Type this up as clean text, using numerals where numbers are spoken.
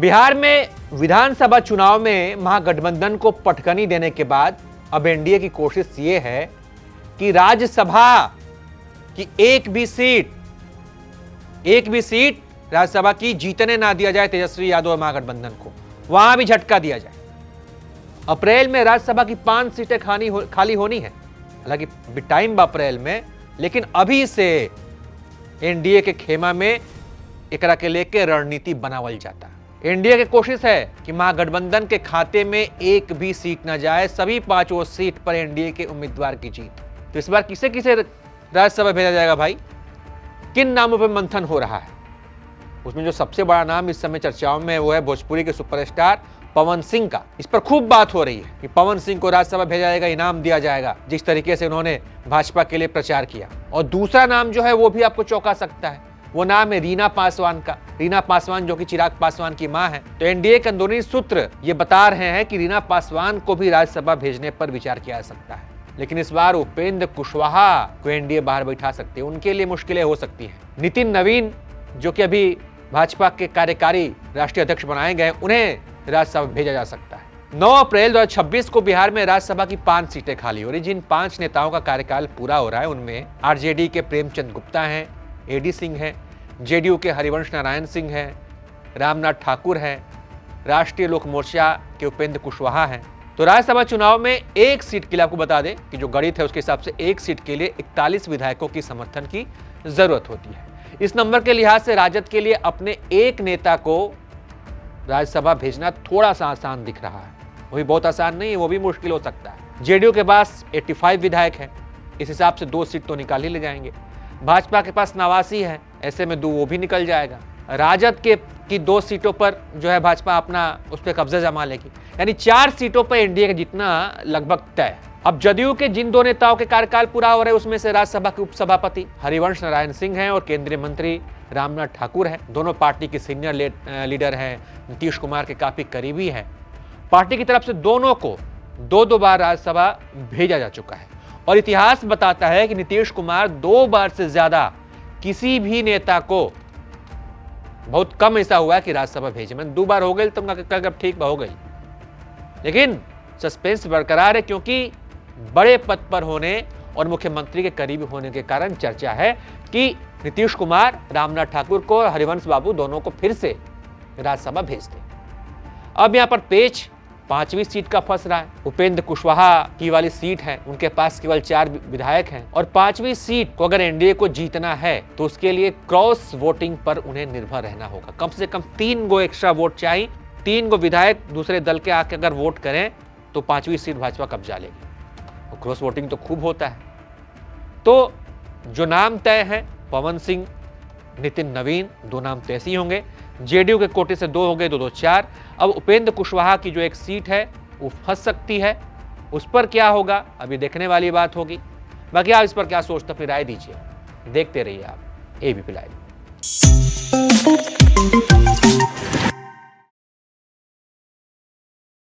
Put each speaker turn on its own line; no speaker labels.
बिहार में विधानसभा चुनाव में महागठबंधन को पटकनी देने के बाद अब एनडीए की कोशिश यह है कि राज्यसभा की एक भी सीट राज्यसभा की जीतने ना दिया जाए तेजस्वी यादव और महागठबंधन को, वहां भी झटका दिया जाए। अप्रैल में राज्यसभा की 5 सीटें खाली होनी है, हालांकि टाइम अप्रैल में, लेकिन अभी से एनडीए के खेमा में एकरा के लेके रणनीति बनावल जाता। एनडीए की कोशिश है कि महागठबंधन के खाते में एक भी सीट न जाए, सभी 5 सीट पर एनडीए के उम्मीदवार की जीत। तो इस बार किसे किसे राज्यसभा भेजा जाएगा भाई, किन नामों पर मंथन हो रहा है? उसमें जो सबसे बड़ा नाम इस समय चर्चाओं में वो है भोजपुरी के सुपरस्टार पवन सिंह का। इस पर खूब बात हो रही है कि पवन सिंह को राज्यसभा भेजा जाएगा, इनाम दिया जाएगा, जिस तरीके से उन्होंने भाजपा के लिए प्रचार किया। और दूसरा नाम जो है वो भी आपको चौंका सकता है, वो नाम है रीना पासवान का। रीना पासवान जो कि चिराग पासवान की मां है। तो एनडीए के अंदरूनी सूत्र ये बता रहे हैं कि रीना पासवान को भी राज्यसभा भेजने पर विचार किया जा सकता है, लेकिन इस बार उपेंद्र कुशवाहा को एनडीए बाहर बैठा सकती है, उनके लिए मुश्किलें हो सकती हैं। नितिन नवीन जो कि अभी भाजपा के कार्यकारी राष्ट्रीय अध्यक्ष बनाए गए, उन्हें राज्यसभा भेजा जा सकता है। 9 अप्रैल 2026 को बिहार में राज्यसभा की 5 सीटें खाली हो रही। जिन 5 नेताओं का कार्यकाल पूरा हो रहा है उनमें आरजेडी के प्रेमचंद गुप्ता हैं, एडी सिंह हैं, जेडीयू के हरिवंश नारायण सिंह हैं, रामनाथ ठाकुर हैं, राष्ट्रीय लोक मोर्चा के उपेंद्र कुशवाहा हैं। तो राज्यसभा चुनाव में एक सीट के लिए आपको बता दें कि जो गणित है उसके हिसाब से एक सीट के लिए 41 विधायकों की समर्थन की जरूरत होती है। इस नंबर के लिहाज से राजद के लिए अपने एक नेता को राज्यसभा भेजना थोड़ा सा आसान दिख रहा है। वो भी बहुत आसान नहीं है, वो भी मुश्किल हो सकता है। जेडीयू के पास 85 विधायक हैं, इस हिसाब से 2 सीट तो निकाल ही ले जाएंगे। भाजपा के पास 89 है, ऐसे में 2 वो भी निकल जाएगा। राजद की 2 सीटों पर जो है भाजपा अपना उस पर कब्जा जमा लेगी, यानी 4 सीटों पर एनडीए का जितना लगभग तय। अब जदयू के जिन 2 नेताओं के कार्यकाल पूरा हो रहे हैं उसमें से राज्यसभा के उपसभापति हरिवंश नारायण सिंह हैं और केंद्रीय मंत्री रामनाथ ठाकुर हैं। दोनों पार्टी के सीनियर लीडर हैं, नीतीश कुमार के काफी करीबी हैं। पार्टी की तरफ से दोनों को 2-2 बार राज्यसभा भेजा जा चुका है और इतिहास बताता है कि नीतीश कुमार 2 बार से ज्यादा किसी भी नेता को, बहुत कम ऐसा हुआ कि राज्यसभा भेजे। मैंने 2 बार हो गई तो ठीक हो गई, लेकिन सस्पेंस बरकरार है क्योंकि बड़े पद पर होने और मुख्यमंत्री के करीब होने के कारण चर्चा है कि नीतीश कुमार रामनाथ ठाकुर को और हरिवंश बाबू दोनों को फिर से राज्यसभा भेज दें। अब यहां पर पेच 5वीं सीट का फंस रहा है। उपेंद्र कुशवाहा की वाली सीट है, उनके पास केवल 4 विधायक हैं और 5वीं सीट को अगर एनडीए को जीतना है तो उसके लिए क्रॉस वोटिंग पर उन्हें निर्भर रहना होगा। कम से कम 3 गो एक्स्ट्रा वोट चाहिए। 3 गो विधायक दूसरे दल के आके अगर वोट करें तो 5वीं सीट भाजपा कब्जा लेगी। क्रॉस वोटिंग तो खूब होता है। तो जो नाम तय है पवन सिंह, नितिन नवीन, 2 नाम तय ही होंगे। जेडीयू के कोटे से 2 हो गए, 2-2 4। अब उपेंद्र कुशवाहा की जो एक सीट है वो फंस सकती है, उस पर क्या होगा अभी देखने वाली बात होगी। बाकी आप इस पर क्या सोचते अपनी राय दीजिए। देखते रहिए आप एबीपी लाइव।